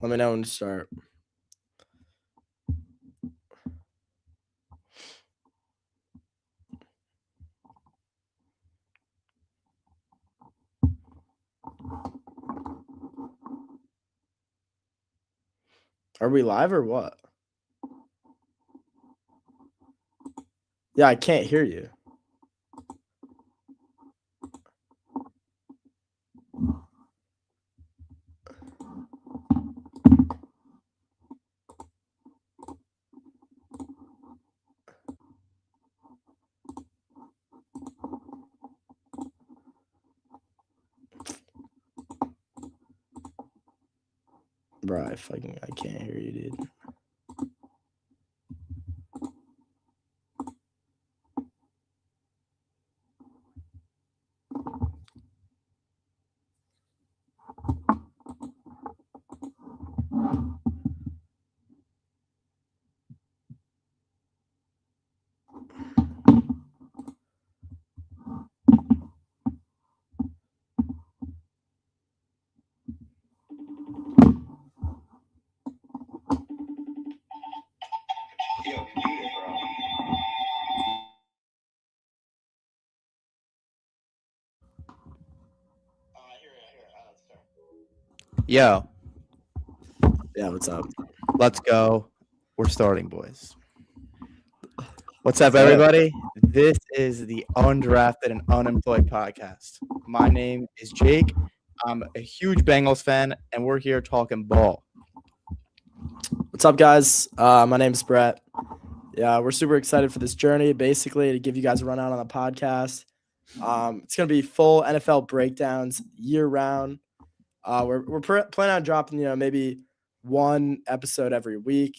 Let me know when to start. Are we live or what? Yeah, I can't hear you. Bro, I can't hear you, dude. Yo, Yeah, what's up? let's go. We're starting, boys. What's up, Say it. everybody? This is the Undrafted and Unemployed podcast. My name is Jake. I'm a huge Bengals fan, and we're here talking ball. What's up, guys? My name's Brett. Yeah, we're super excited for this journey, basically, to give you guys a rundown on the podcast. It's going to be full NFL breakdowns year-round. We're planning on dropping, maybe one episode every week.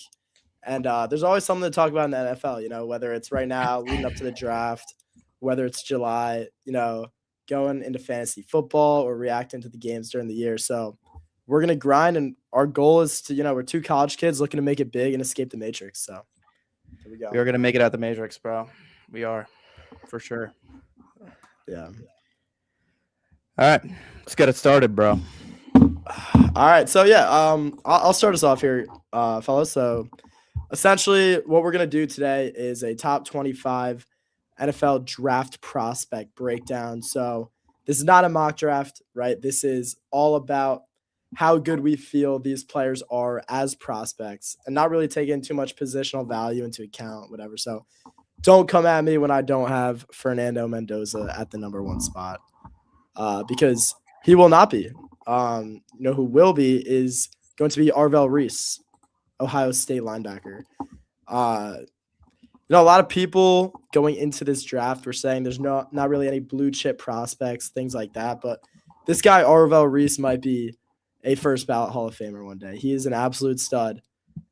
And there's always something to talk about in the NFL, whether it's right now, leading up to the draft, whether it's July, going into fantasy football or reacting to the games during the year. So we're going to grind, and our goal is to, we're two college kids looking to make it big and escape the matrix. So here we go. We are going to make it out the Matrix, bro. We are, for sure. Yeah. All right, let's get it started, bro. All right. So, yeah, I'll start us off here, fellas. So essentially what we're going to do today is a top 25 NFL draft prospect breakdown. So this is not a mock draft, right? This is all about how good we feel these players are as prospects and not really taking too much positional value into account, whatever. So don't come at me when I don't have Fernando Mendoza at the number one spot because he will not be. Who will be is going to be Arvell Reese, Ohio State linebacker. A lot of people going into this draft were saying there's not really any blue chip prospects, things like that. But this guy, Arvell Reese, might be a first ballot Hall of Famer one day. He is an absolute stud.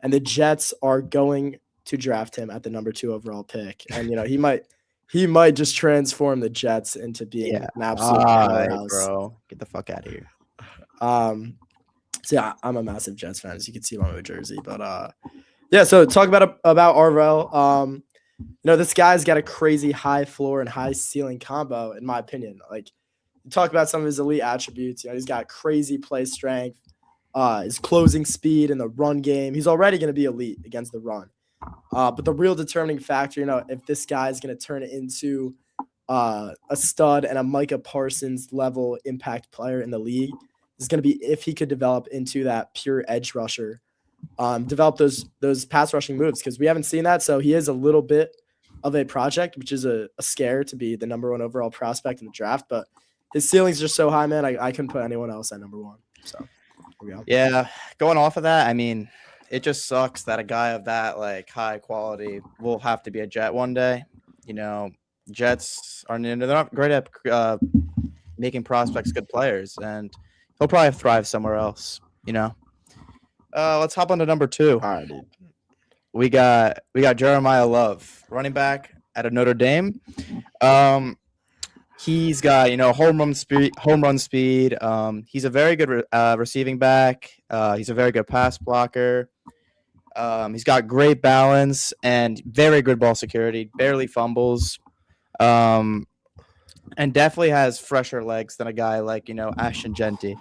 And the Jets are going to draft him at the number 2 overall pick. And, he might just transform the Jets into being an absolute powerhouse. Bro. Get the fuck out of here. So yeah, I'm a massive Jets fan, as you can see by my jersey. But yeah, so talk about Arvell. This guy's got a crazy high floor and high ceiling combo, in my opinion. Like, you talk about some of his elite attributes. He's got crazy play strength, his closing speed in the run game. He's already going to be elite against the run. But the real determining factor, if this guy's going to turn it into a stud and a Micah Parsons level impact player in the league, is going to be if he could develop into that pure edge rusher, develop those pass rushing moves, because we haven't seen that. So he is a little bit of a project, which is a scare to be the number 1 overall prospect in the draft. But his ceiling's just so high, man. I couldn't put anyone else at number 1. So here we go. Yeah, going off of that, I mean, it just sucks that a guy of that high quality will have to be a Jet one day. Jets they're not great at making prospects good players, and he'll probably thrive somewhere else. Let's hop on to number 2. All right, dude. We got Jeremiah Love, running back out of Notre Dame. He's got home run speed. He's a very good receiving back. He's a very good pass blocker. He's got great balance and very good ball security. Barely fumbles. And definitely has fresher legs than a guy like Ashton Genty.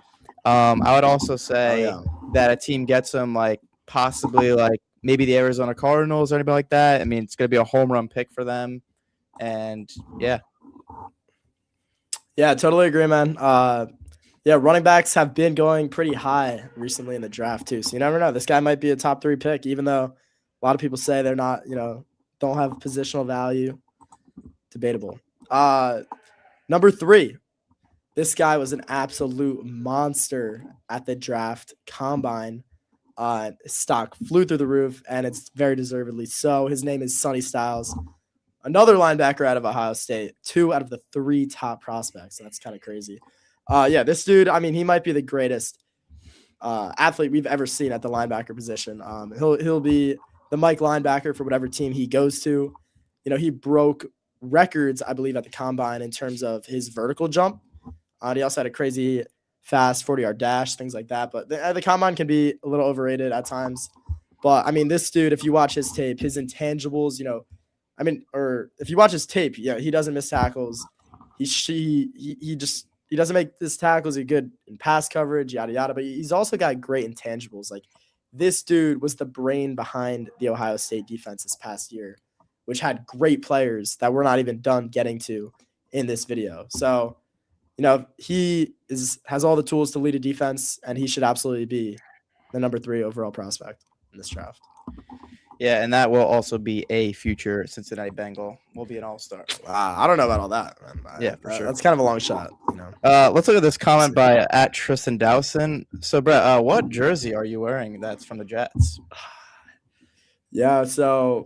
I would also Oh say yeah. that a team gets him, like possibly like maybe the Arizona Cardinals or anybody like that. I mean, it's going to be a home run pick for them. And yeah, Yeah, totally agree, man. Yeah, running backs have been going pretty high recently in the draft too. So you never know. This guy might be a top 3 pick, even though a lot of people say they're not, don't have positional value. Debatable. Number 3. This guy was an absolute monster at the draft combine. Stock flew through the roof, and it's very deservedly so. His name is Sonny Styles, another linebacker out of Ohio State. 2 out of the 3 top prospects. That's kind of crazy. Yeah, this dude, I mean, he might be the greatest athlete we've ever seen at the linebacker position. He'll be the Mike linebacker for whatever team he goes to. He broke records, I believe, at the combine in terms of his vertical jump. He also had a crazy fast 40-yard dash, things like that. But the combine can be a little overrated at times. But I mean, this dude, if you watch his tape, his intangibles, or if you watch his tape, he doesn't miss tackles. He doesn't make his tackles. He's good in pass coverage, yada yada. But he's also got great intangibles. Like, this dude was the brain behind the Ohio State defense this past year, which had great players that we're not even done getting to in this video. So, he has all the tools to lead a defense, and he should absolutely be the number 3 overall prospect in this draft. yeah, and that will also be a future Cincinnati Bengal. Will be an all-star. I don't know about all that, man. Yeah, for sure. That's kind of a long shot, Let's look at this comment by at Tristan Dowson. So, Brett, what jersey are you wearing that's from the Jets? Yeah, so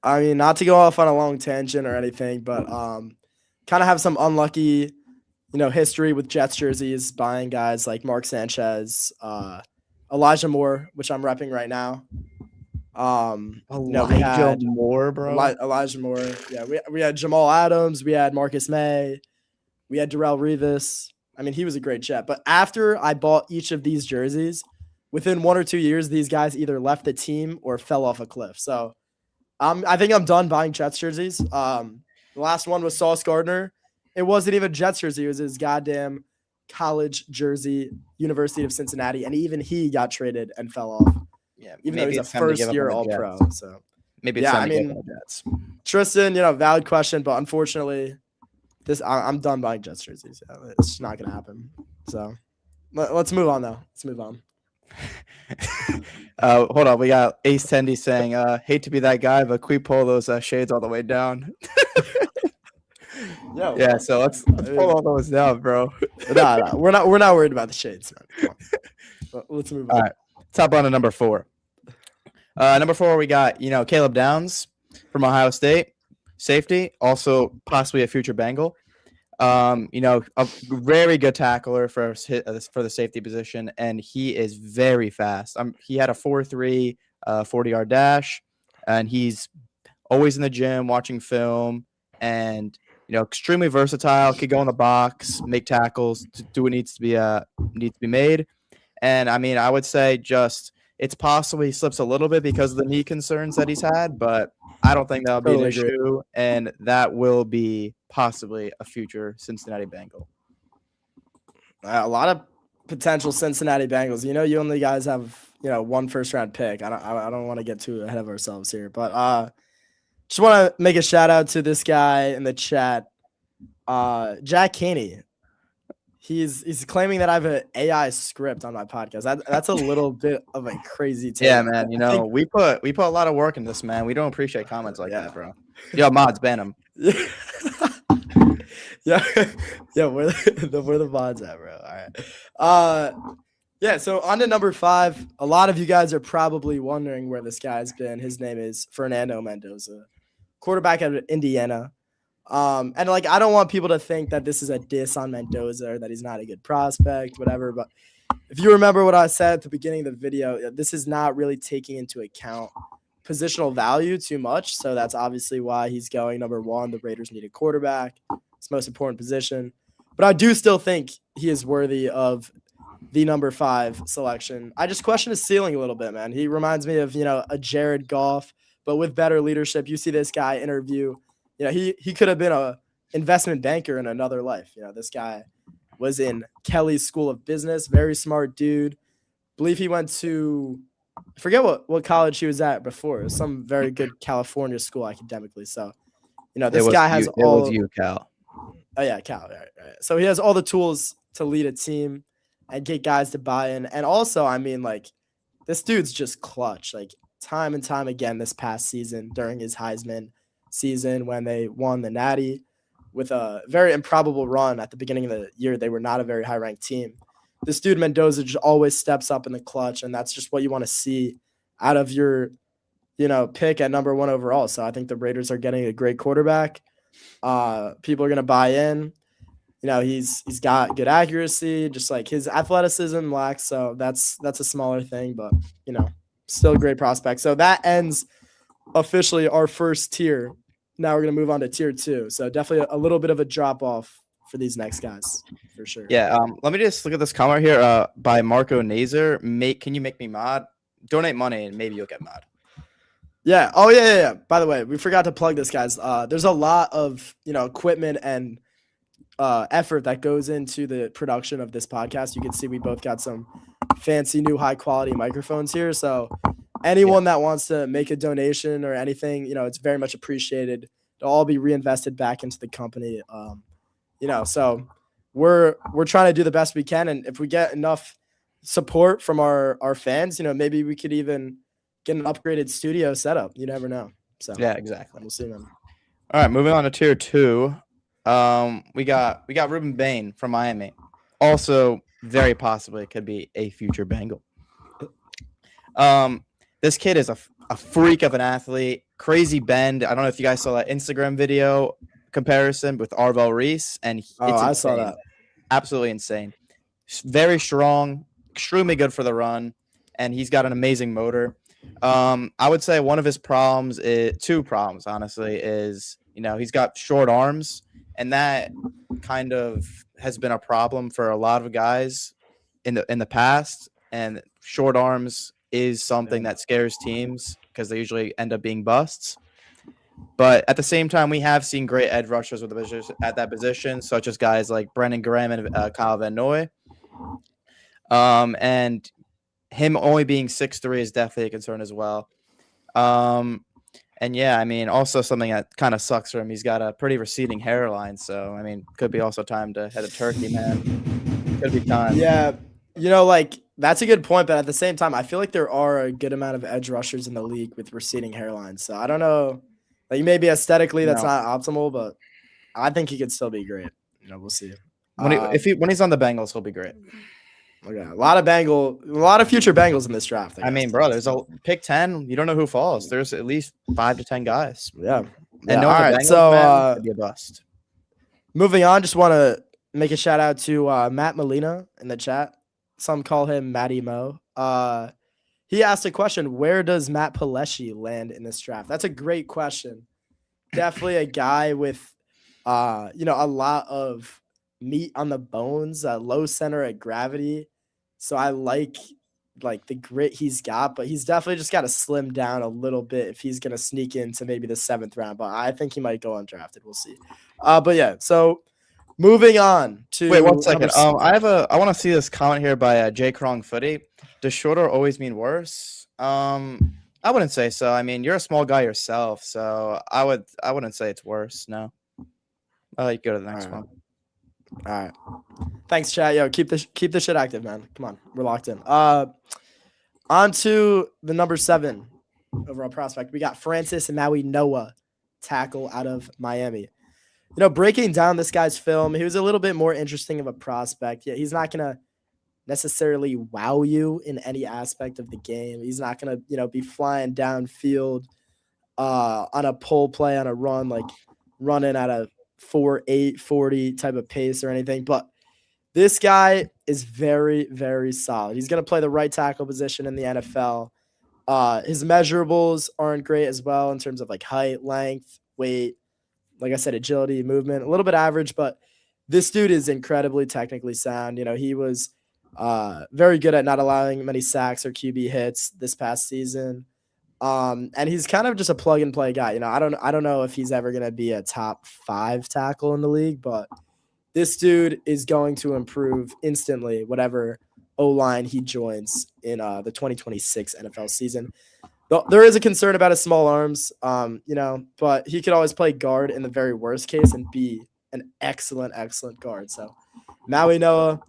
I mean, not to go off on a long tangent or anything, but kind of have some unlucky, history with Jets jerseys, buying guys like Mark Sanchez, Elijah Moore, which I'm repping right now. Elijah Moore, bro. Elijah Moore. Yeah, we had Jamal Adams, we had Marcus May, we had Darrelle Revis. I mean, he was a great Jet. But after I bought each of these jerseys, within 1 or 2 years, these guys either left the team or fell off a cliff. So I think I'm done buying Jets jerseys. The last one was Sauce Gardner. It wasn't even a Jets jersey. It was his goddamn college jersey, University of Cincinnati. And even he got traded and fell off. Yeah, even though he's a first-year All-Pro. So maybe it's time to give up on the Jets. Tristan, valid question, but unfortunately, I'm done buying Jets jerseys. It's just not going to happen. So let's move on, though. Let's move on. Hold on. We got Ace Tendy saying, hate to be that guy, but can we pull those shades all the way down? Yeah, so let's pull all those down, bro. No, we're not worried about the shades, man. Come on. Let's move on. All right. Top on to number 4. Number 4, we got, Caleb Downs from Ohio State, safety, also possibly a future Bengal. A very good tackler for the safety position, and he is very fast. He had a 4.3 40-yard dash, and he's always in the gym watching film, and extremely versatile. Could go in the box, make tackles, do what needs to be made. And I mean, I would say it's possible he slips a little bit because of the knee concerns that he's had, but I don't think that'll be an issue, and that will be possibly a future Cincinnati Bengal. A lot of potential Cincinnati Bengals. You only guys have 1 first-round pick. I don't want to get too ahead of ourselves here, but just want to make a shout out to this guy in the chat, Jack Caney. He's claiming that I have an AI script on my podcast. That's a little bit of a crazy take. Yeah, man. We put a lot of work in this, man. We don't appreciate comments like that, bro. Yo, mods, ban them. yeah, we're the mods at, bro. All right. Yeah. So on to number 5. A lot of you guys are probably wondering where this guy's been. His name is Fernando Mendoza, quarterback out of Indiana. And I don't want people to think that this is a diss on Mendoza or that he's not a good prospect, whatever. But if you remember what I said at the beginning of the video, this is not really taking into account positional value too much. So that's obviously why he's going number 1. The Raiders need a quarterback. It's the most important position. But I do still think he is worthy of the number 5 selection. I just question his ceiling a little bit, man. He reminds me of, a Jared Goff, but with better leadership. You see this guy interview. He could have been a investment banker in another life. This guy was in Kelly's School of Business. Very smart dude. Believe he went to, I forget what college he was at before. It was some very good California school academically. So, this guy has It was Cal. Oh yeah, Cal. Right. So he has all the tools to lead a team and get guys to buy in. And also, I mean, like, this dude's just clutch. Like, time and time again this past season during his Heisman season when they won the Natty with a very improbable run at the beginning of the year. They were not a very high-ranked team. This dude Mendoza just always steps up in the clutch, and that's just what you want to see out of your, pick at number 1 overall. So I think the Raiders are getting a great quarterback. People are going to buy in. He's got good accuracy, just like his athleticism lacks. So that's a smaller thing, but, still a great prospect. So that ends officially our first tier. Now we're going to move on to tier 2. So definitely a little bit of a drop off for these next guys, for sure. Yeah. Let me just look at this comment here by Marco Nazer. Can you make me mod? Donate money and maybe you'll get mod. Yeah. Oh, yeah. By the way, we forgot to plug this, guys. There's a lot of, equipment and effort that goes into the production of this podcast. You can see we both got some fancy new high quality microphones here. So anyone that wants to make a donation or anything, it's very much appreciated. To all be reinvested back into the company. So we're trying to do the best we can. And if we get enough support from our fans, maybe we could even get an upgraded studio setup. You never know. So yeah, exactly. We'll see, man. All right, moving on to tier 2. We got Ruben Bain from Miami. Also, very possibly could be a future Bengal. This kid is a freak of an athlete, crazy bend. I don't know if you guys saw that Instagram video comparison with Arvell Reese, and I saw that. Absolutely insane. Very strong, extremely good for the run, and he's got an amazing motor. I would say one of his problems is 2 problems, honestly, is he's got short arms, and that kind of has been a problem for a lot of guys in the past. And short arms is something that scares teams because they usually end up being busts. But at the same time, we have seen great edge rushers at that position, such as guys like Brandon Graham and Kyle Van Noy. And him only being 6'3" is definitely a concern as well. And yeah, I mean, also something that kind of sucks for him. He's got a pretty receding hairline, so I mean, could be also time to head to Turkey, man. Could be time. Yeah, that's a good point, but at the same time, I feel like there are a good amount of edge rushers in the league with receding hairlines. So I don't know, like maybe aesthetically that's not optimal, but I think he could still be great. We'll see. When he's on the Bengals, he'll be great. Okay, a lot of future Bengals in this draft. I mean, bro, there's a pick 10. You don't know who falls. There's at least 5 to 10 guys. Yeah. And all right. Bengals, so could be a bust. Moving on, just want to make a shout out to Matt Molina in the chat. Some call him Matty Mo. He asked a question: where does Matt Paleshi land in this draft? That's a great question. Definitely a guy with, a lot of meat on the bones, low center of gravity. So I like the grit he's got, but he's definitely just got to slim down a little bit if he's going to sneak into maybe the 7th round. But I think he might go undrafted. We'll see. But yeah, so moving on to. Wait 1 second. I want to see this comment here by Jay Krong Footy. Does shorter always mean worse? I wouldn't say so. I mean, you're a small guy yourself, so I wouldn't say it's worse. No. I'll let you go to the next one. All right. Thanks, chat. Yo, keep the shit active, man. Come on. We're locked in. On to the number 7 overall prospect. We got Francis Maui Noah, tackle out of Miami. Breaking down this guy's film, he was a little bit more interesting of a prospect. Yeah, he's not going to necessarily wow you in any aspect of the game. He's not going to, be flying downfield on a pull play, on a run, like running at a 4.8 40 type of pace or anything. But this guy is very, very solid. He's going to play the right tackle position in the NFL. His measurables aren't great as well in terms of like height, length, weight. Like I said, agility, movement, a little bit average, but this dude is incredibly technically sound. He was very good at not allowing many sacks or QB hits this past season. And he's kind of just a plug and play guy. I don't know if he's ever going to be a top 5 tackle in the league, but This dude is going to improve instantly, whatever O-line he joins in the 2026 NFL season. There is a concern about his small arms, but he could always play guard in the very worst case and be an excellent guard. So Maui Noah,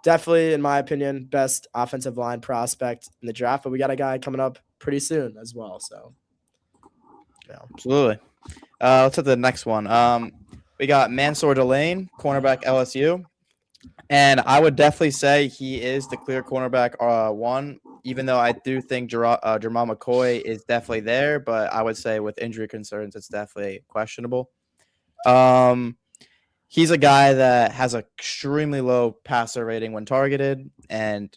definitely, in my opinion, best offensive line prospect in the draft. But we got a guy coming up pretty soon as well. So, yeah. Absolutely. Let's hit the next one. We got Mansour Delane, cornerback LSU. And I would definitely say he is the clear cornerback one, even though I do think Jamal McCoy is definitely there. But I would say with injury concerns, it's definitely questionable. He's a guy that has an extremely low passer rating when targeted, and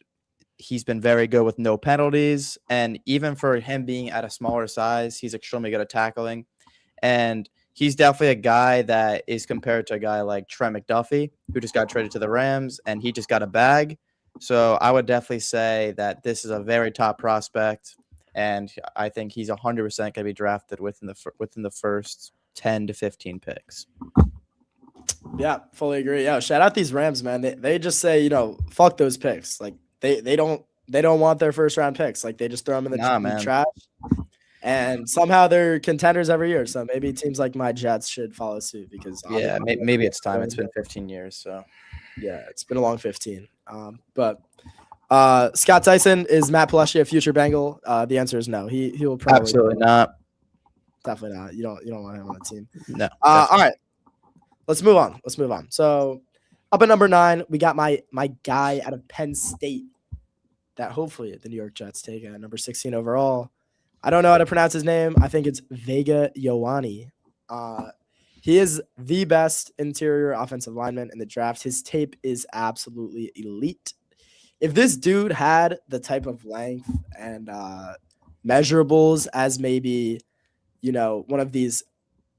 he's been very good with no penalties. And even for him being at a smaller size, he's extremely good at tackling. And he's definitely a guy that is compared to a guy like Trent McDuffie, who just got traded to the Rams, and he just got a bag. So I would definitely say that this is a very top prospect, and I think he's 100% going to be drafted within the first 10 to 15 picks. Yeah, fully agree. Yeah, shout out these Rams, man. They just say, fuck those picks. Like they don't want their first round picks. Like they just throw them in the trash. And somehow they're contenders every year. So maybe teams like my Jets should follow suit because maybe it's time. It's been 15 years. So yeah, it's been a long 15. But Scott Tyson, is Matt Paleschi a future Bengal? The answer is no. He will probably absolutely not. Definitely not. You don't want him on the team. No. All right. Let's move on. So up at number 9, we got my guy out of Penn State that hopefully the New York Jets take at number 16 overall. I don't know how to pronounce his name. I think it's Vega Ioane. He is the best interior offensive lineman in the draft. His tape is absolutely elite. If this dude had the type of length and measurables as maybe, one of these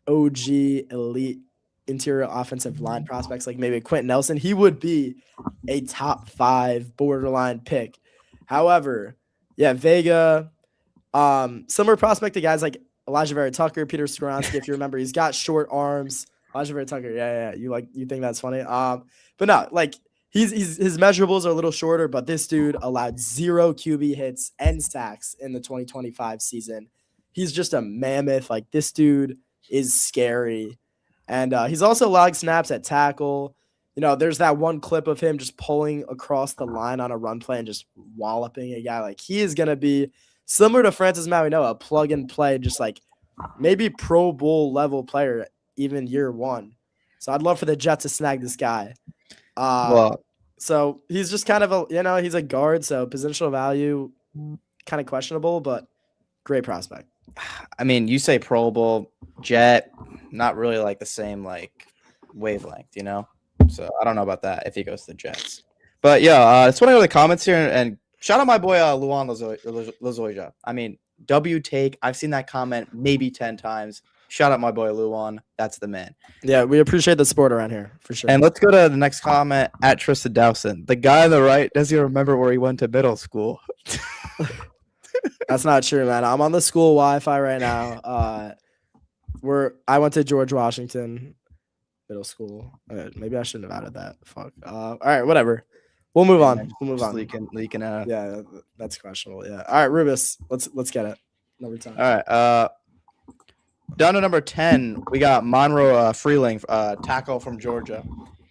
OG elite interior offensive line prospects, like maybe Quentin Nelson, he would be a top 5 borderline pick. However, yeah, Vega, similar prospect to guys like Elijah Vera Tucker, Peter Skoronski. If you remember, he's got short arms. Elijah Vera Tucker, yeah. You think that's funny? But no, like his measurables are a little shorter. But this dude allowed 0 QB hits and sacks in the 2025 season. He's just a mammoth. Like this dude is scary, and he's also logged snaps at tackle. There's that one clip of him just pulling across the line on a run play and just walloping a guy. Like he is gonna be similar to Francis Mauigoa, a plug and play, just like maybe Pro Bowl level player, even year 1. So I'd love for the Jets to snag this guy. So he's just kind of he's a guard, so positional value kind of questionable, but great prospect. I mean, you say Pro Bowl, Jet, not really like the same like wavelength, So I don't know about that if he goes to the Jets. But yeah, just want to go to the comments here and shout out my boy Luan Lozoya. I mean, W take. I've seen that comment maybe 10 times. Shout out my boy Luan. That's the man. Yeah, we appreciate the support around here for sure. And let's go to the next comment at Tristan Dowson. The guy on the right doesn't even remember where he went to middle school. That's not true, man. I'm on the school Wi-Fi right now. I went to George Washington Middle School. Maybe I shouldn't have added that. Fuck. All right, whatever. We'll move on. Leaking out. Yeah, that's questionable. Yeah. All right, Rubus, let's get it. Number 10. All right. Down to number 10, we got Monroe Freeling, tackle from Georgia.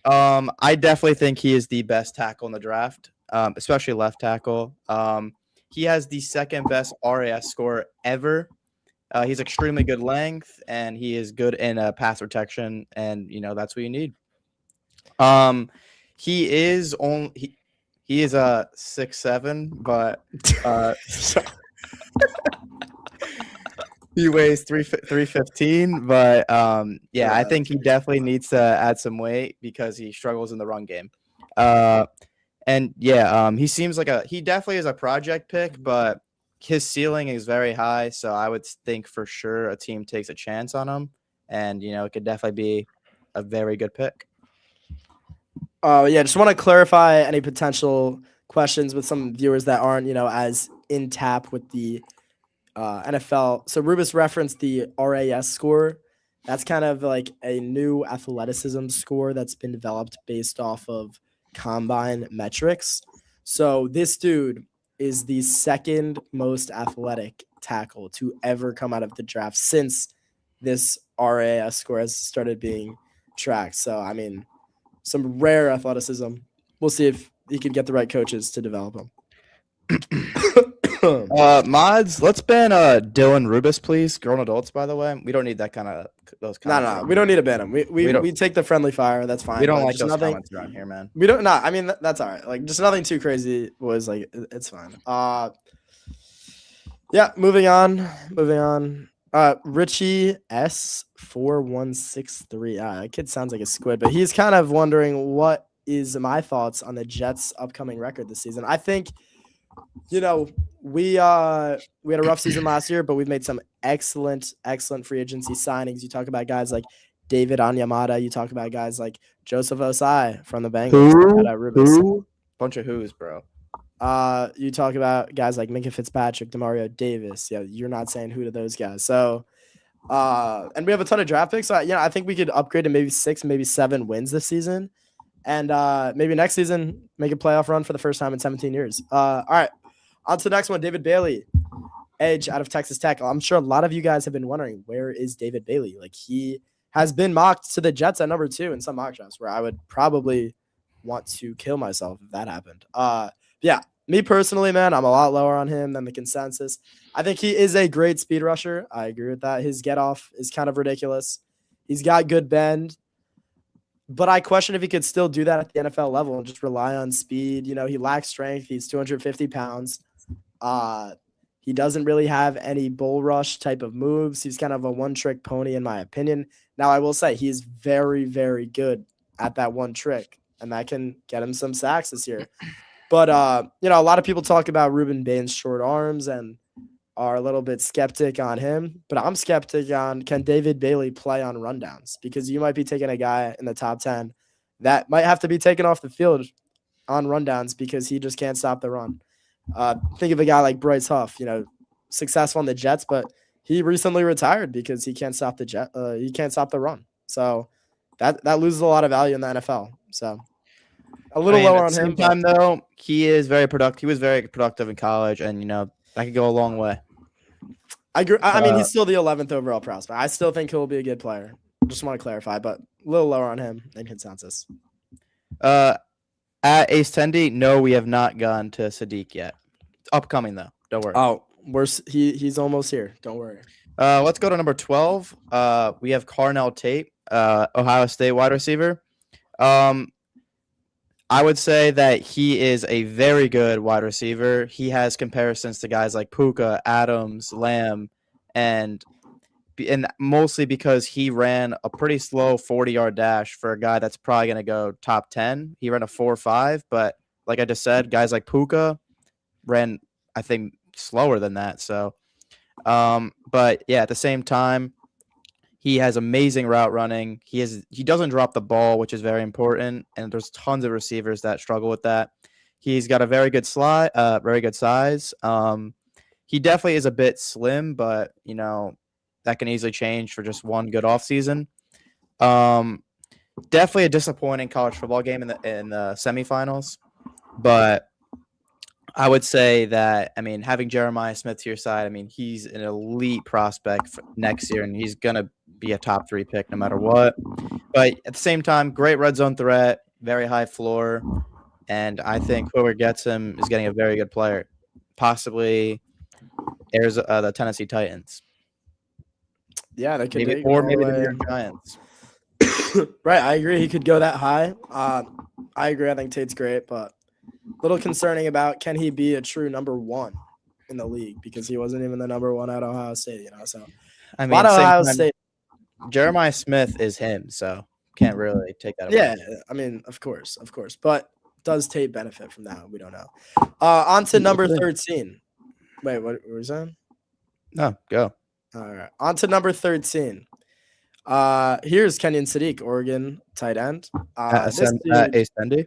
I definitely think he is the best tackle in the draft, especially left tackle. He has the second best RAS score ever. He's extremely good length, and he is good in pass protection, and that's what you need. He is 6'7", but he weighs 315. But I think he definitely needs to add some weight because he struggles in the run game. He seems like he definitely is a project pick, but his ceiling is very high. So I would think for sure a team takes a chance on him, and it could definitely be a very good pick. Just want to clarify any potential questions with some viewers that aren't, as in tap with the NFL. So Rubus referenced the RAS score. That's kind of like a new athleticism score that's been developed based off of combine metrics. So this dude is the second most athletic tackle to ever come out of the draft since this RAS score has started being tracked. So, I mean, some rare athleticism. We'll see if he can get the right coaches to develop him. Mods, let's ban Dylan Rubis, please. Grown adults, by the way. We don't need that kind of those No, comments. no, we don't need to ban him. We don't- We take the friendly fire. That's fine. We don't but like just those nothing. comments around here, man. We don't. No, I mean that's all right. Like just nothing too crazy was like it's fine. Yeah. Moving on. Richie S4163. That kid sounds like a squid, but he's kind of wondering what is my thoughts on the Jets' upcoming record this season. I think, we had a rough season last year, but we've made some excellent free agency signings. You talk about guys like David Onyemata. You talk about guys like Joseph Osai from the Bengals. Bunch of who's, bro. You talk about guys like Minka Fitzpatrick, Demario Davis. Yeah, you're not saying who to those guys. So, and we have a ton of draft picks. So, I think we could upgrade to maybe 6, maybe 7 wins this season. And maybe next season, make a playoff run for the first time in 17 years. All right, on to the next one. David Bailey, edge out of Texas Tech. I'm sure a lot of you guys have been wondering, where is David Bailey? Like, he has been mocked to the Jets at number 2 in some mock drafts, where I would probably want to kill myself if that happened. Yeah, me personally, man, I'm a lot lower on him than the consensus. I think he is a great speed rusher. I agree with that. His get off is kind of ridiculous. He's got good bend. But I question if he could still do that at the NFL level and just rely on speed. He lacks strength. He's 250 pounds. He doesn't really have any bull rush type of moves. He's kind of a one-trick pony, in my opinion. Now, I will say he's very, very good at that one trick, and that can get him some sacks this year. But, a lot of people talk about Ruben Bain's short arms and are a little bit skeptic on him, but I'm skeptic on, can David Bailey play on rundowns? Because you might be taking a guy in the top 10 that might have to be taken off the field on rundowns because he just can't stop the run. Think of a guy like Bryce Huff, successful on the Jets, but he recently retired because he can't stop he can't stop the run. So that loses a lot of value in the NFL. So a little lower on him. At the same time, though, he is very productive. He was very productive in college, and that could go a long way. I agree. I mean, he's still the 11th overall prospect. I still think he'll be a good player. Just want to clarify, but a little lower on him than consensus. At Ace Tendy, no, we have not gone to Sadiq yet. It's upcoming though. Don't worry. Oh, he's almost here. Don't worry. Let's go to number 12. We have Carnell Tate, Ohio State wide receiver. I would say that he is a very good wide receiver. He has comparisons to guys like Puka, Adams, Lamb, and mostly because he ran a pretty slow 40-yard dash for a guy that's probably going to go top 10. He ran a 4.5, but like I just said, guys like Puka ran, I think, slower than that. So, but yeah, at the same time, he has amazing route running. He doesn't drop the ball, which is very important. And there's tons of receivers that struggle with that. He's got a very good very good size. He definitely is a bit slim, but that can easily change for just one good offseason. Definitely a disappointing college football game in the semifinals, but I would say that, having Jeremiah Smith to your side, he's an elite prospect for next year, and he's going to be a top 3 pick no matter what. But at the same time, great red zone threat, very high floor, and I think whoever gets him is getting a very good player, possibly the Tennessee Titans. Yeah, they could maybe the New York Giants. Right, I agree. He could go that high. I agree. I think Tate's great, but a little concerning about, can he be a true number 1 in the league, because he wasn't even the number 1 at Ohio State. So a lot of Ohio State. Jeremiah Smith is him, so can't really take that away. Yeah, of course, but does Tate benefit from that? We don't know. On to number 13. Wait, what were you saying? No, go. All right, on to number 13. Here's Kenyon Sadiq, Oregon tight end. Ace Tendy.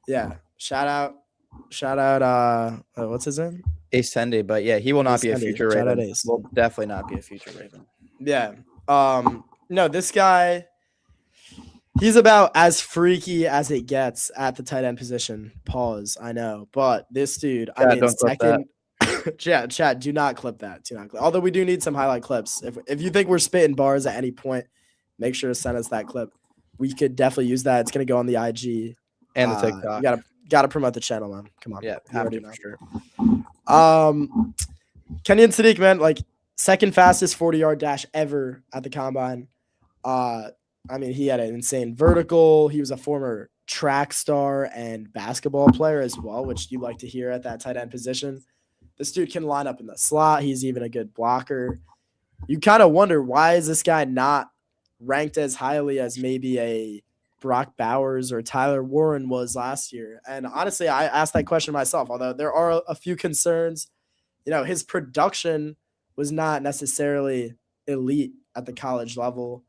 Yeah, shout out. What's his name? Ace Tendy, but yeah, he will not Ace be a Tendy. future Shout out Raven. Ace. Will definitely not be a future Raven. Yeah, No, this guy, he's about as freaky as it gets at the tight end position. Pause. I know, but this dude, I Chad, mean, don't clip that. second. Chat, do not clip that. Do not clip. Although we do need some highlight clips. If you think we're spitting bars at any point, make sure to send us that clip. We could definitely use that. It's gonna go on the IG And the TikTok. You gotta promote the channel, man. Come on. Yeah, You have already to know. for sure. Kenyon Sadiq, man, like second fastest 40-yard dash ever at the combine. I mean, he had an insane vertical. He was a former track star and basketball player as well, which you like to hear at that tight end position. This dude can line up in the slot. He's even a good blocker. You kind of wonder, why is this guy not ranked as highly as maybe a Brock Bowers or Tyler Warren was last year? And honestly, I asked that question myself, although there are a few concerns. You know, his production was not necessarily elite at the college level.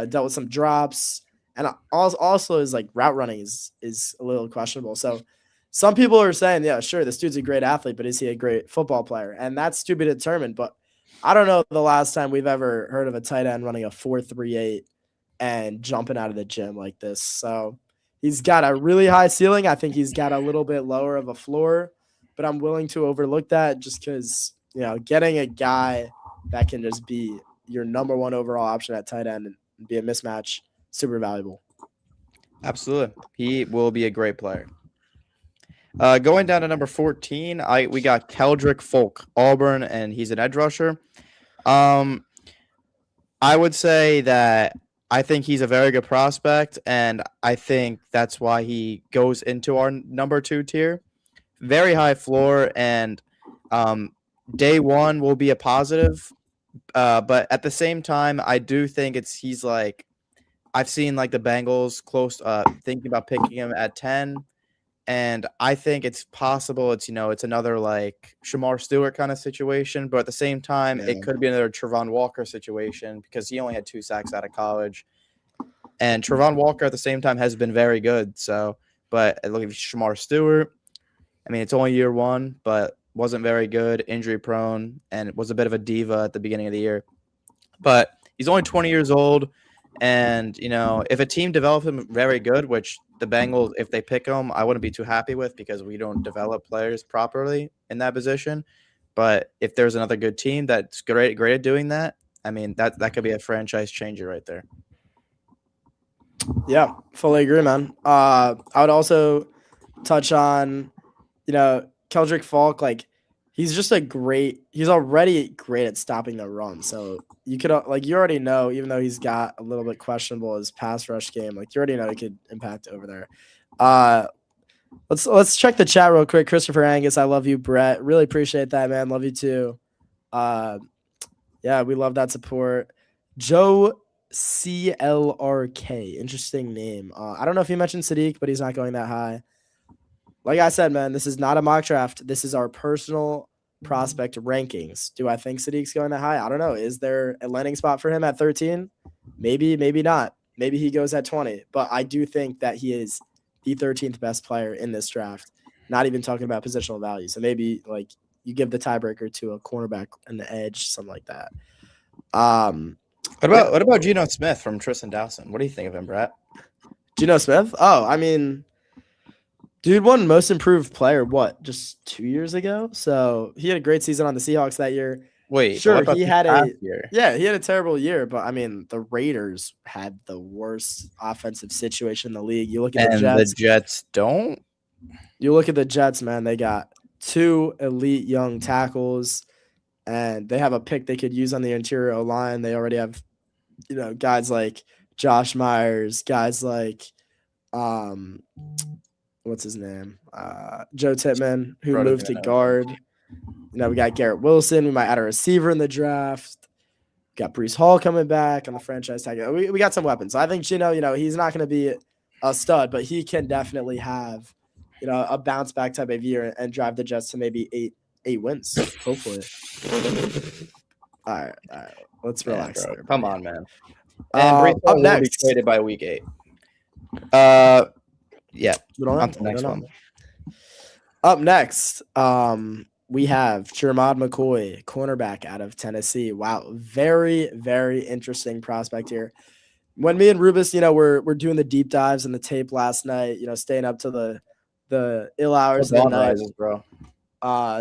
Dealt with some drops, and also his like route running is a little questionable. So some people are saying, yeah, sure, this dude's a great athlete, but is he a great football player? And that's to be determined. But I don't know the last time we've ever heard of a tight end running a 4.38 and jumping out of the gym like this. So he's got a really high ceiling. I think he's got a little bit lower of a floor, but I'm willing to overlook that just because, you know, getting a guy that can just be your number one overall option at tight end and be a mismatch, super valuable. Absolutely. He will be a great player. Going down to number 14, we got Keldrick Folk, Auburn, and he's an edge rusher. I would say that I think he's a very good prospect, and I think that's why he goes into our number 2 tier. Very high floor, and day one will be a positive. But at the same time, I do think he's like, I've seen like the Bengals close, thinking about picking him at 10. And I think it's possible it's another like Shamar Stewart kind of situation. But at the same time, It could be another Travon Walker situation because he only had 2 sacks out of college. And Travon Walker at the same time has been very good. So, but look at Shamar Stewart. I mean, it's only year 1, but wasn't very good, injury prone, and was a bit of a diva at the beginning of the year. But he's only 20 years old, and if a team develops him very good, which the Bengals, if they pick him, I wouldn't be too happy with because we don't develop players properly in that position. But if there's another good team that's great at doing that, I mean that could be a franchise changer right there. Yeah, fully agree, man. I would also touch on, Keldrick Folk, like he's already great at stopping the run. So you could you already know, even though he's got a little bit questionable his pass rush game, like you already know he could impact over there. Let's check the chat real quick. Christopher Angus, I love you, Brett. Really appreciate that, man. Love you too. Yeah, we love that support. Joe CLRK, interesting name. I don't know if you mentioned Sadiq, but he's not going that high. Like I said, man, this is not a mock draft. This is our personal prospect rankings. Do I think Sadiq's going that high? I don't know. Is there a landing spot for him at 13? Maybe, maybe not. Maybe he goes at 20. But I do think that he is the 13th best player in this draft. Not even talking about positional value. So maybe like you give the tiebreaker to a cornerback and the edge, something like that. What about Geno Smith from Tristan Dawson? What do you think of him, Brett? Geno Smith? Oh, I mean, dude won most improved player, just 2 years ago? So he had a great season on the Seahawks that year. Wait, sure, he had year? Yeah, he had a terrible year, but I mean, the Raiders had the worst offensive situation in the league. You look at the Jets. The Jets don't? You look at the Jets, man, they got 2 elite young tackles, and they have a pick they could use on the interior line. They already have, guys like Josh Myers, guys like what's his name? Joe Tippmann, who moved to guard. We got Garrett Wilson. We might add a receiver in the draft. We got Breece Hall coming back on the franchise tag. We got some weapons. So I think Geno, he's not going to be a stud, but he can definitely have, a bounce back type of year and drive the Jets to maybe eight wins, hopefully. All right. Let's relax. There, come on, man. And Breece Hall will be traded by week 8. Yeah. On to the next one. Up next, we have Jermod McCoy, cornerback out of Tennessee. Wow, very, very interesting prospect here. When me and Rubus, we're doing the deep dives and the tape last night, staying up to the ill hours The of the dawn night, rises, bro.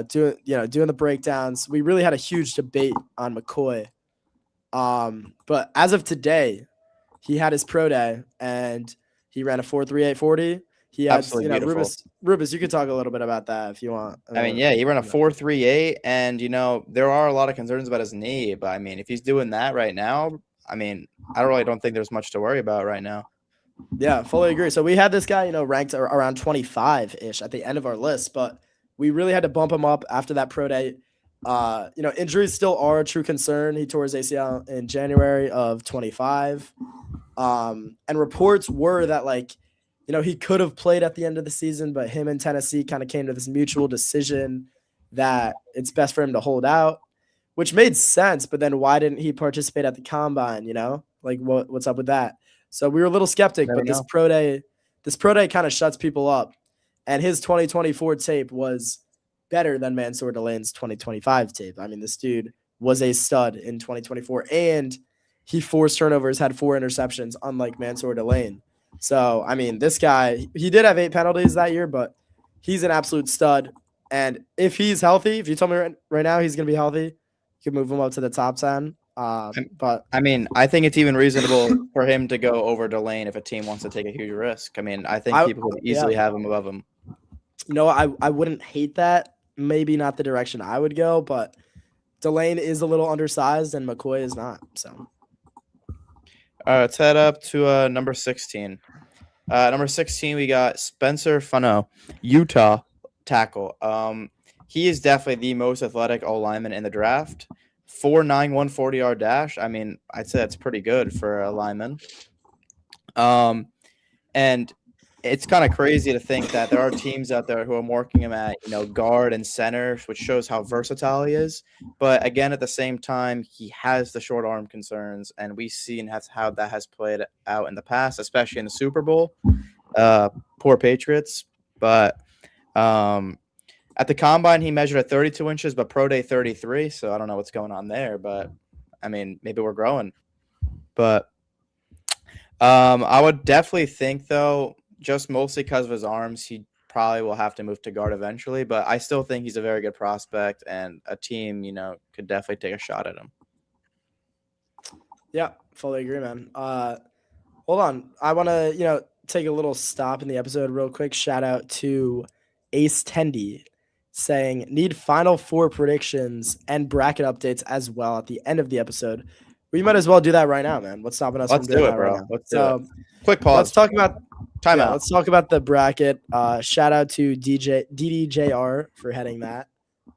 doing the breakdowns. We really had a huge debate on McCoy. But as of today, he had his pro day and he ran a 4.3840. He had, Absolutely beautiful. Rubus, you could talk a little bit about that if you want. I mean, yeah, he ran a 4.38, and there are a lot of concerns about his knee, but I mean, if he's doing that right now, I mean, I really don't think there's much to worry about right now. Yeah, fully agree. So we had this guy, ranked around 25-ish at the end of our list, but we really had to bump him up after that pro day. Injuries still are a true concern. He tore his ACL in January of 25. And reports were that he could have played at the end of the season, but him and Tennessee kind of came to this mutual decision that it's best for him to hold out, which made sense. But then why didn't he participate at the combine? What's up with that? So we were a little skeptic, but this pro day kind of shuts people up. And his 2024 tape was better than Mansour Delane's 2025 tape. I mean, this dude was a stud in 2024, and he forced turnovers, had 4 interceptions, unlike Mansour Delane. So, I mean, this guy, he did have 8 penalties that year, but he's an absolute stud. And if he's healthy, if you tell me right now he's going to be healthy, you can move him up to the top 10. But I mean, I think it's even reasonable for him to go over Delane if a team wants to take a huge risk. I mean, I think people would easily have him above him. I wouldn't hate that. Maybe not the direction I would go, but Delane is a little undersized and McCoy is not. So, let's head up to number 16. Number 16, we got Spencer Fano, Utah tackle. He is definitely the most athletic O-lineman in the draft. 4.9 140-yard dash. I mean, I'd say that's pretty good for a lineman. And it's kind of crazy to think that there are teams out there who are marking him at, guard and center, which shows how versatile he is. But again, at the same time, he has the short arm concerns, and we've seen how that has played out in the past, especially in the Super Bowl. Poor Patriots. But at the combine, he measured at 32 inches, but pro day 33. So I don't know what's going on there, but I mean, maybe we're growing. But I would definitely think, though, just mostly because of his arms, he probably will have to move to guard eventually. But I still think he's a very good prospect, and a team, could definitely take a shot at him. Yeah, fully agree, man. Hold on. I want to, take a little stop in the episode real quick. Shout out to Ace Tendy saying, need Final Four predictions and bracket updates as well at the end of the episode. We might as well do that right now, man. What's stopping us from doing that right now? Let's do it. Quick pause. Let's talk about timeout. Let's talk about the bracket. Shout out to DDJR for heading that.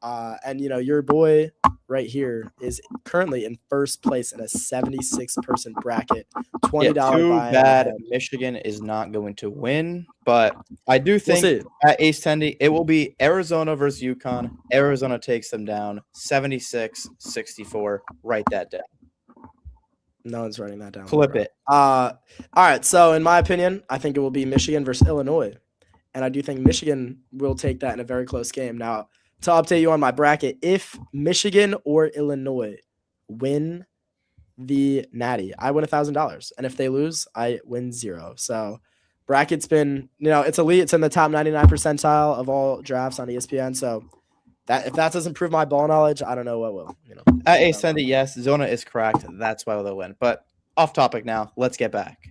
And your boy right here is currently in first place in a 76-person bracket. $20. Too bad Michigan is not going to win, but I do think at Ace Tendy it will be Arizona versus UConn. Arizona takes them down 76-64. Write that down. No one's writing that down. Flip it. All right. So in my opinion, I think it will be Michigan versus Illinois. And I do think Michigan will take that in a very close game. Now, to update you on my bracket, if Michigan or Illinois win the Natty, I win $1,000. And if they lose, I win 0. So bracket's been, it's elite. It's in the top 99 percentile of all drafts on ESPN. So that if that doesn't prove my ball knowledge, I don't know what will. At Ace Tendy, yes, Zona is correct. That's why they'll win. But off topic now. Let's get back.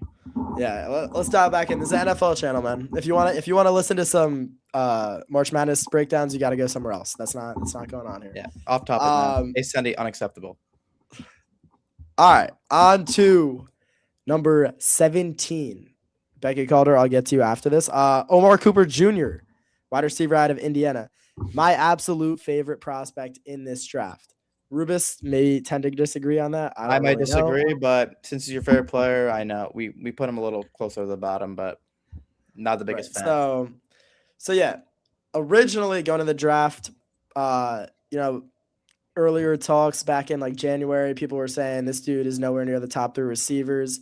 Yeah, let's dive back in. This is the NFL channel, man. If you want to listen to some March Madness breakdowns, you got to go somewhere else. That's not going on here. Yeah, off topic now. Ace Tendy, unacceptable. All right, on to number 17. Becky Calder, I'll get to you after this. Omar Cooper Jr., wide receiver out of Indiana. My absolute favorite prospect in this draft. Rubus may tend to disagree on that. I might disagree, but since he's your favorite player, I know we put him a little closer to the bottom, but not the biggest fan. So yeah, originally going to the draft, earlier talks back in January, people were saying this dude is nowhere near the top 3 receivers.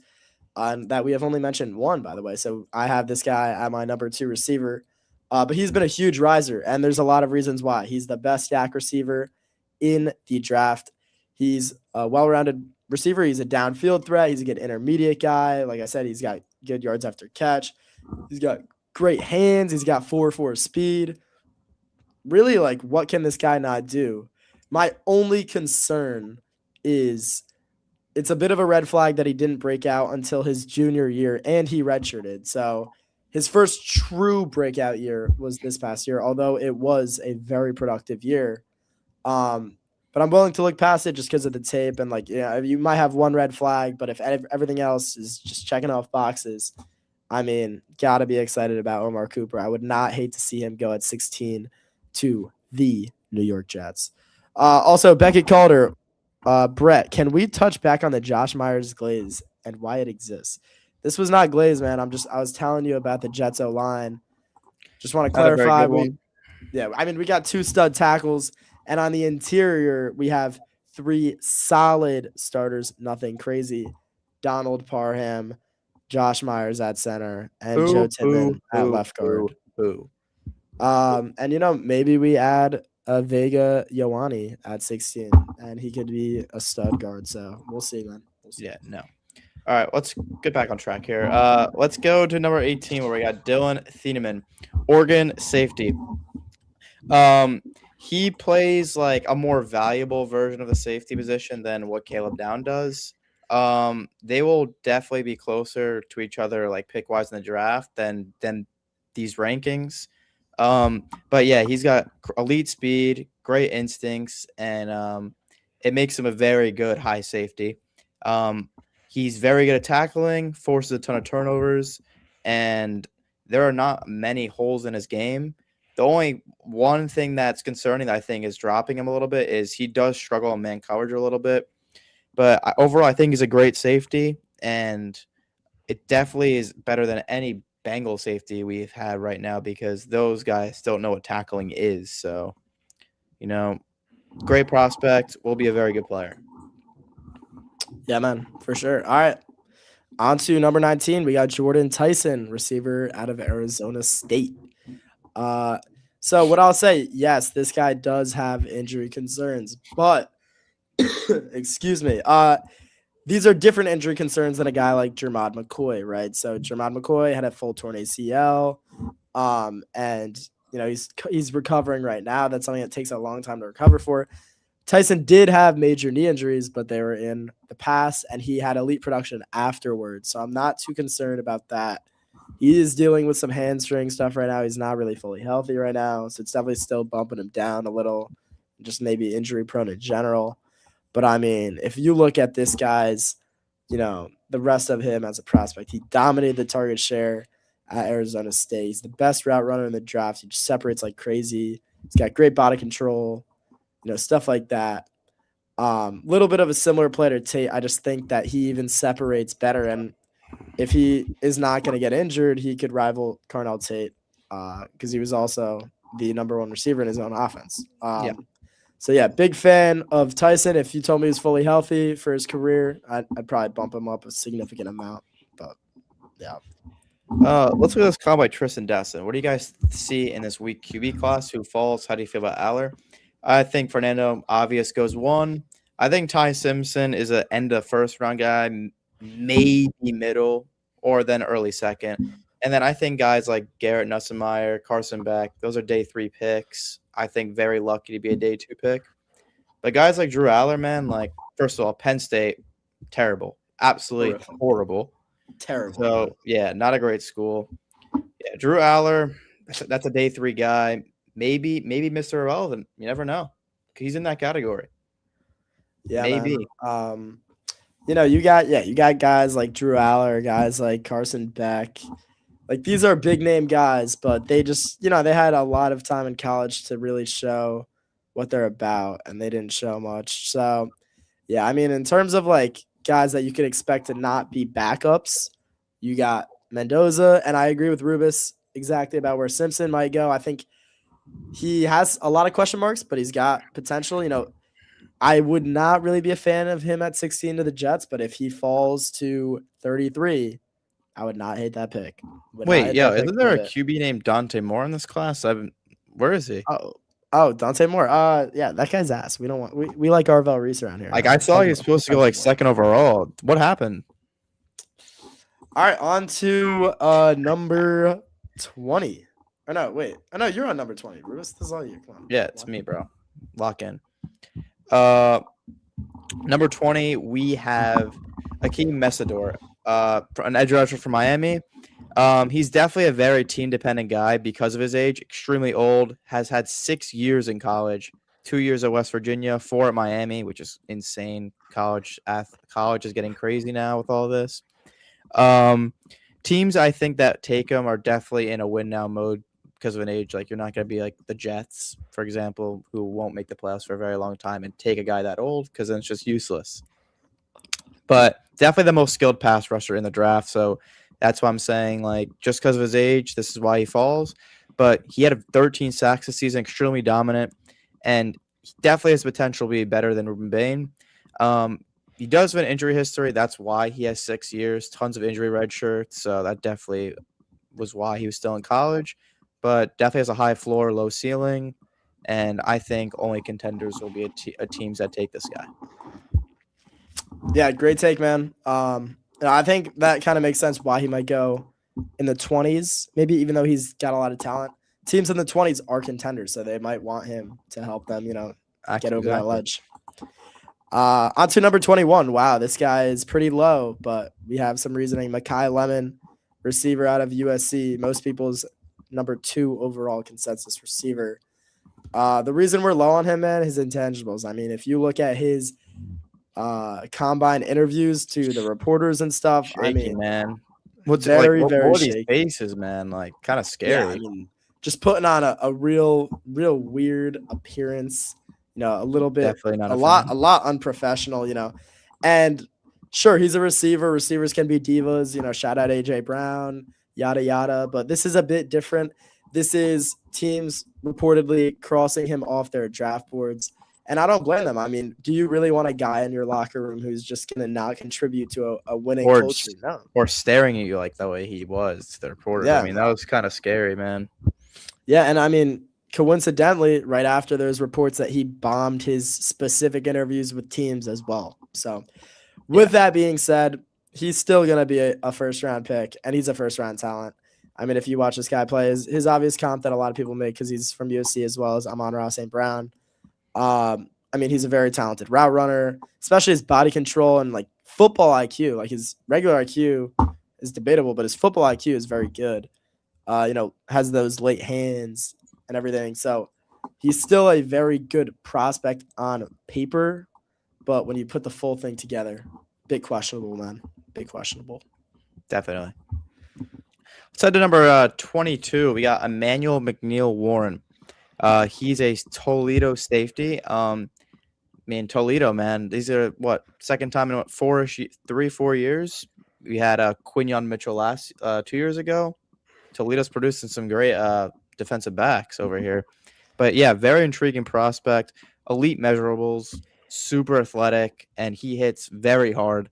That we have only mentioned one, by the way. So I have this guy at my number 2 receiver. But he's been a huge riser, and there's a lot of reasons why. He's the best YAC receiver in the draft. He's a well-rounded receiver. He's a downfield threat. He's a good intermediate guy. Like I said, he's got good yards after catch. He's got great hands. He's got 4.4 speed. Really, like, what can this guy not do? My only concern is it's a bit of a red flag that he didn't break out until his junior year, and he redshirted. So his first true breakout year was this past year, although it was a very productive year. But I'm willing to look past it just because of the tape. And, like, yeah, you might have one red flag, but if everything else is just checking off boxes, I mean, got to be excited about Omar Cooper. I would not hate to see him go at 16 to the New York Jets. Also, Beckett Calder, Brett, can we touch back on the Josh Myers glaze and why it exists? This was not glaze, man. I was telling you about the Jets O-line. Just want to clarify. We got 2 stud tackles, and on the interior, we have 3 solid starters, nothing crazy. Donald Parham, Josh Myers at center, and Joe Tippmann at left guard. And, maybe we add a Vega Ioane at 16, and he could be a stud guard. So we'll see, man. Yeah, no. All right, let's get back on track here. Let's go to number 18 where we got Dylan Thieneman, Oregon safety. He plays like a more valuable version of the safety position than what Caleb Down does. They will definitely be closer to each other, like pick-wise in the draft than these rankings. But yeah, he's got elite speed, great instincts, and it makes him a very good high safety. He's very good at tackling, forces a ton of turnovers, and there are not many holes in his game. The only one thing that's concerning that I think is dropping him a little bit is he does struggle in man coverage a little bit. But overall, I think he's a great safety, and it definitely is better than any Bengal safety we've had right now because those guys don't know what tackling is. So, great prospect. Will be a very good player. Yeah, man, for sure. All right. On to number 19. We got Jordan Tyson, receiver out of Arizona State. So what I'll say, yes, this guy does have injury concerns, but excuse me. These are different injury concerns than a guy like Jermod McCoy, right? So Jermod McCoy had a full torn ACL, and he's recovering right now. That's something that takes a long time to recover for. Tyson did have major knee injuries, but they were in the past, and he had elite production afterwards. So I'm not too concerned about that. He is dealing with some hamstring stuff right now. He's not really fully healthy right now, so it's definitely still bumping him down a little, just maybe injury prone in general. But I mean, if you look at this guy's, the rest of him as a prospect, he dominated the target share at Arizona State. He's the best route runner in the draft. He just separates like crazy. He's got great body control, stuff like that. Little bit of a similar player to Tate. I just think that he even separates better. And if he is not going to get injured, he could rival Carnell Tate because he was also the number 1 receiver in his own offense. So, yeah, big fan of Tyson. If you told me he was fully healthy for his career, I'd probably bump him up a significant amount. But, yeah. Let's look at this call by Tristan Desson. What do you guys see in this week QB class? Who falls? How do you feel about Aller? I think Fernando Obvious goes 1. I think Ty Simpson is an end of first-round guy, maybe middle, or then early second. And then I think guys like Garrett Nussmeier, Carson Beck, those are day 3 picks. I think very lucky to be a day 2 pick. But guys like Drew Aller, man, like, first of all, Penn State, terrible. Absolutely horrible. Terrible. So, yeah, not a great school. Yeah, Drew Aller, that's a day 3 guy. Maybe Mr. Irrelevant. You never know. He's in that category. Yeah, maybe. You got guys like Drew Aller, guys like Carson Beck. Like, these are big name guys, but they just, they had a lot of time in college to really show what they're about, and they didn't show much. So, yeah, I mean, in terms of like guys that you could expect to not be backups, you got Mendoza, and I agree with Rubis exactly about where Simpson might go. I think he has a lot of question marks, but he's got potential. I would not really be a fan of him at 16 to the Jets, but if he falls to 33, I would not hate that pick. Would not Wait, hate yeah, that pick isn't there one a bit. QB named Dante Moore in this class? Where is he? Oh, Dante Moore. Yeah, that guy's ass. We don't want. We like Arvell Reese around here. Like I saw he was supposed to go like second overall. What happened? All right, on to number 20. Oh no, wait. Oh no, you're on number 20. Rubus, this is all you. Come on. Yeah, it's me, bro. Lock in. Number 20, we have Akeem Mesidor, an edge rusher from Miami. He's definitely a very team-dependent guy because of his age. Extremely old. Has had 6 years in college, 2 years at West Virginia, 4 at Miami, which is insane. College is getting crazy now with all this. Teams I think that take him are definitely in a win now mode because of an age. Like you're not going to be like the Jets, for example, who won't make the playoffs for a very long time and take a guy that old because then it's just useless. But definitely the most skilled pass rusher in the draft. So that's why I'm saying, like, just because of his age, this is why he falls. But he had 13 sacks this season, extremely dominant, and he definitely has potential to be better than Ruben Bain. He does have an injury history. That's why he has 6 years, tons of injury red shirts. So that definitely was why he was still in college. But definitely has a high floor, low ceiling. And I think only contenders will be teams that take this guy. Yeah, great take, man. I think that kind of makes sense why he might go in the 20s, maybe even though he's got a lot of talent. Teams in the 20s are contenders, so they might want him to help them, get over that ledge. On to number 21. Wow, this guy is pretty low, but we have some reasoning. Mekhi Lemon, receiver out of USC, most people's number 2 overall consensus receiver. The reason we're low on him, man, his intangibles. I mean, if you look at his combine interviews to the reporters and stuff, shaky, I mean, man, what's very, like, very what are these shaky. faces, man? Like, kind of scary. Yeah, I mean, just putting on a real weird appearance. A little bit, Definitely not a lot unprofessional. And sure, he's a receiver. Receivers can be divas. Shout out AJ Brown, yada yada. But this is a bit different. This is teams reportedly crossing him off their draft boards. And I don't blame them. I mean, do you really want a guy in your locker room who's just going to not contribute to a winning culture? No. Or staring at you like the way he was to the reporter. Yeah. I mean, that was kind of scary, man. Yeah, and I mean, coincidentally, right after there's reports that he bombed his specific interviews with teams as well. So with that being said, he's still going to be a first-round pick, and he's a first-round talent. I mean, if you watch this guy play, his obvious comp that a lot of people make because he's from USC as well as Amon-Ra St. Brown. I mean, he's a very talented route runner, especially his body control and like football IQ. Like his regular IQ is debatable, but his football IQ is very good. Has those late hands and everything. So he's still a very good prospect on paper, but when you put the full thing together, big questionable, man. Big questionable. Definitely. Let's head to number 22. We got Emmanuel McNeil-Warren. He's a Toledo safety. Toledo, man. These are second time in 4 years. We had Quinyon Mitchell 2 years ago. Toledo's producing some great defensive backs over here. But yeah, very intriguing prospect. Elite measurables, super athletic, and he hits very hard.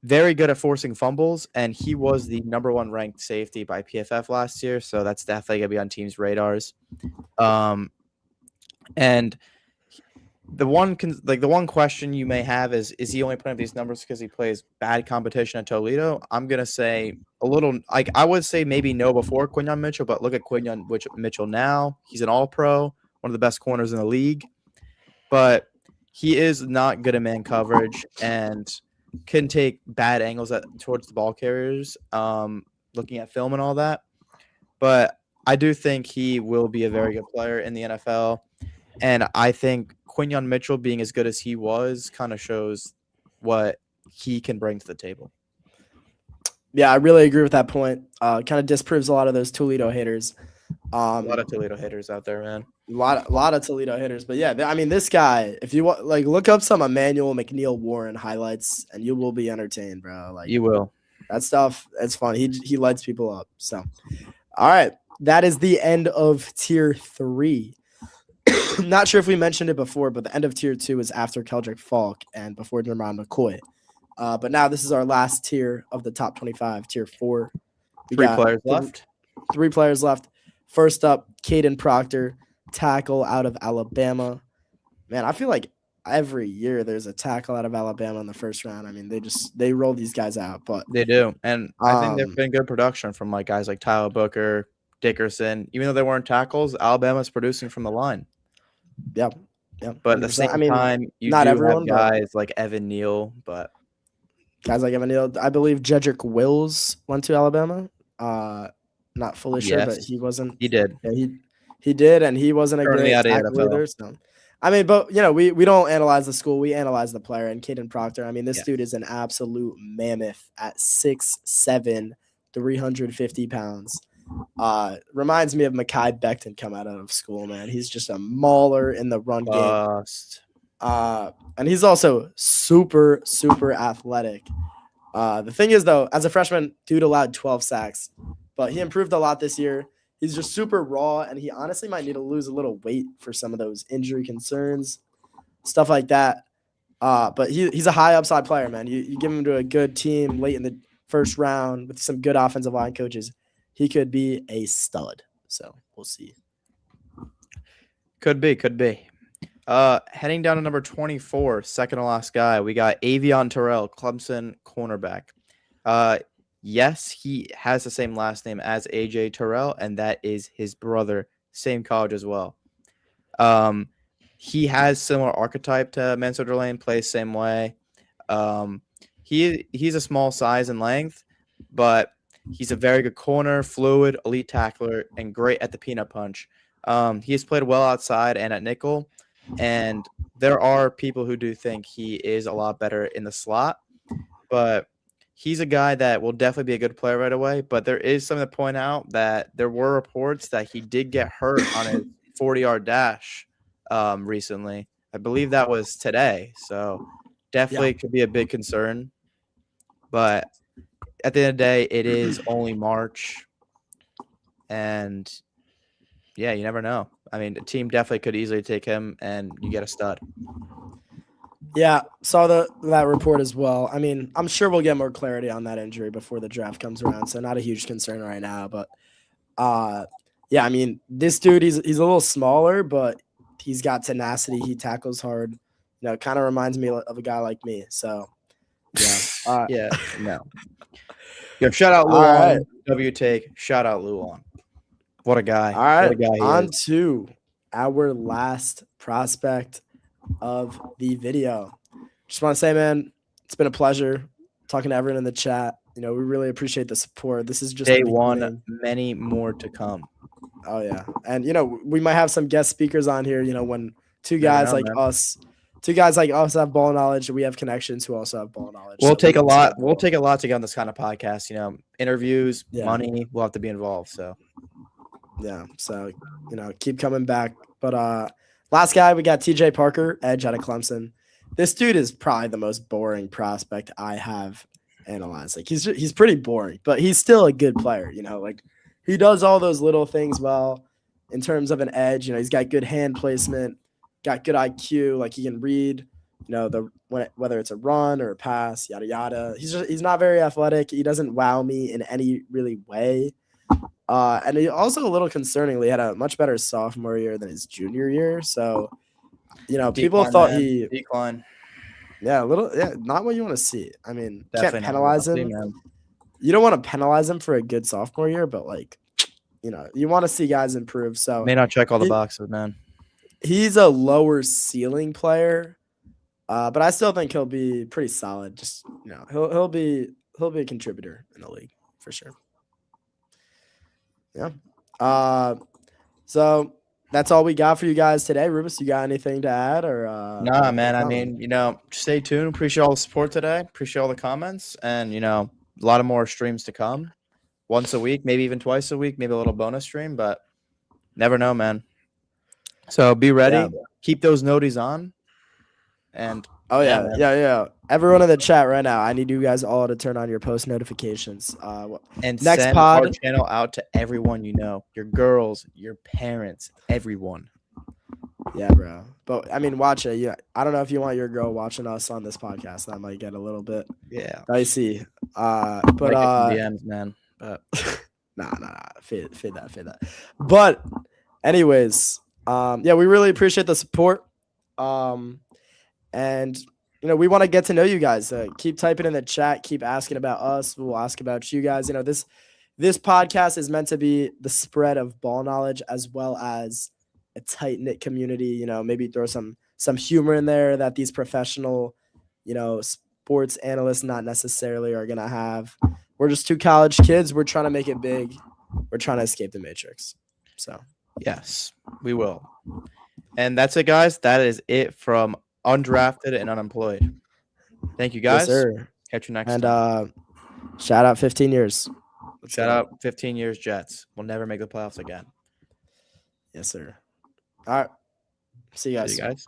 Very good at forcing fumbles, and he was the number 1 ranked safety by PFF last year, so that's definitely going to be on teams' radars. And the one question you may have is he only putting up these numbers because he plays bad competition at Toledo? I'm going to say a little – I would say maybe no before Quinyon Mitchell, but look at Quinyon Mitchell now. He's an all-pro, one of the best corners in the league. But he is not good at man coverage and can take bad angles towards the ball carriers, looking at film and all that. But I do think he will be a very good player in the NFL. And I think Quinyon Mitchell being as good as he was kind of shows what he can bring to the table. Yeah, I really agree with that point. Kind of disproves a lot of those Toledo haters. A lot of Toledo haters out there, man. A lot of Toledo hitters, but yeah, I mean, this guy. If you want, look up some Emmanuel McNeil-Warren highlights, and you will be entertained, bro. Like you will. That stuff, it's fun. He lights people up. So, all right, that is the end of tier 3. Not sure if we mentioned it before, but the end of tier 2 is after Keldrick Falk and before Jermon McCoy. But now this is our last tier of the top 25, tier 4. We Three got players left. 3 players left. First up, Caden Proctor, tackle out of Alabama. Man, I feel like every year there's a tackle out of Alabama in the first round. I mean, they roll these guys out. But They do, and I think Um, there's been good production from like guys like Tyler Booker, Dickerson. Even though they weren't tackles, Alabama's producing from the line. yeah, But at the 100%. same I mean, time, you not do everyone, have but guys like Evan Neal. But guys like Evan Neal, I believe Jedrick Wills went to Alabama. Not fully sure, but yes, he wasn't. he did. Yeah, he did, and he wasn't a Currently great out of tackle NFL. either. So, I mean, but we don't analyze the school, we analyze the player. And Caden Proctor, I mean, this Yeah. dude is an absolute mammoth at 6'7", 350 pounds. Reminds me of Mekhi Becton come out of school, man. He's just a mauler in the run game. Bust. And he's also super, super athletic. The thing is, though, as a freshman, dude allowed 12 sacks, but he improved a lot this year. He's just super raw, and he honestly might need to lose a little weight for some of those injury concerns, stuff like that. But he's a high upside player, man. You give him to a good team late in the first round with some good offensive line coaches, he could be a stud. So we'll see. Could be. Heading down to number 24, second to last guy, we got Avion Terrell, Clemson cornerback. Yes, he has the same last name as AJ Terrell, and that is his brother, same college as well. He has similar archetype to Mansour Lane, plays same way. He's a small size and length, but he's a very good corner, fluid, elite tackler, and great at the peanut punch. He has played well outside and at nickel, and there are people who do think he is a lot better in the slot, but he's a guy that will definitely be a good player right away. But there is something to point out that there were reports that he did get hurt on his 40-yard dash recently. I believe that was today, so definitely could be a big concern. But at the end of the day, it is only March, and yeah, you never know. I mean, the team definitely could easily take him, and you get a stud. Yeah, saw that report as well. I mean, I'm sure we'll get more clarity on that injury before the draft comes around, so not a huge concern right now. But yeah, I mean, this dude, he's a little smaller, but he's got tenacity. He tackles hard. You know, kind of reminds me of a guy like me. So yeah, Yeah, no. Yo, shout out Luan. All right. W take. Shout out Luan. What a guy. all right. What a guy he On is. to our last prospect of the video. Just want to say, man, it's been a pleasure talking to everyone in the chat. You know, we really appreciate the support. This is just Day the one, beginning. many more to come. Oh yeah, and you know we might have some guest speakers on here. You know, when two Never guys know, like man. us have ball knowledge, we have connections who also have ball knowledge. We'll So take a we lot. just- We'll take a lot to get on this kind of podcast. You know, interviews, Yeah. money. We'll have to be involved. So Yeah, so you know, keep coming back. But last guy we got TJ Parker, edge out of Clemson. This dude is probably the most boring prospect I have analyzed. Like he's pretty boring, but he's still a good player. You know, like he does all those little things well in terms of an edge. You know, he's got good hand placement, got good IQ. Like he can read. You know, whether it's a run or a pass, yada yada. He's not very athletic. He doesn't wow me in any really way. And he also a little concerningly had a much better sophomore year than his junior year. So, you know, people Decline, thought man. Decline. not what you want to see. I mean, Definitely can't not penalize what I him. see, man. You don't want to penalize him for a good sophomore year, but like, you know, you want to see guys improve. So May not check all the He- boxes, man. he's a lower ceiling player, but I still think he'll be pretty solid. Just you know, he'll be a contributor in the league for sure. Yeah. So that's all we got for you guys today. Rubus, you got anything to add or? Nah, man. I no? mean, you know, stay tuned. Appreciate all the support today. Appreciate all the comments, and you know, a lot of more streams to come. Once a week, maybe even twice a week, maybe a little bonus stream, but never know, man. So be ready. Yeah. Keep those noties on, and Oh Yeah, yeah, man. yeah. Everyone in the chat right now, I need you guys all to turn on your post notifications. and Next send our pod- channel out to everyone you know, your girls, your parents, everyone. Yeah, bro. But I mean, watch it. Yeah, I don't know if you want your girl watching us on this podcast. That might get a little bit Yeah. dicey. Might But get some DMs, man. But nah. Fade that. But anyways, yeah, we really appreciate the support. And we want to get to know you guys. Keep typing in the chat. Keep asking about us. We'll ask about you guys. This podcast is meant to be the spread of ball knowledge as well as a tight knit community. Maybe throw some humor in there that these professional, sports analysts not necessarily are gonna have. We're just two college kids. We're trying to make it big. We're trying to escape the matrix. So yes, we will. And that's it, guys. That is it from Undrafted and Unemployed. Thank you, guys. yes, sir. Catch you next And time. shout out 15 years. Shout out 15 years Jets. We'll never make the playoffs again. Yes, sir. All right. See you guys. See you guys.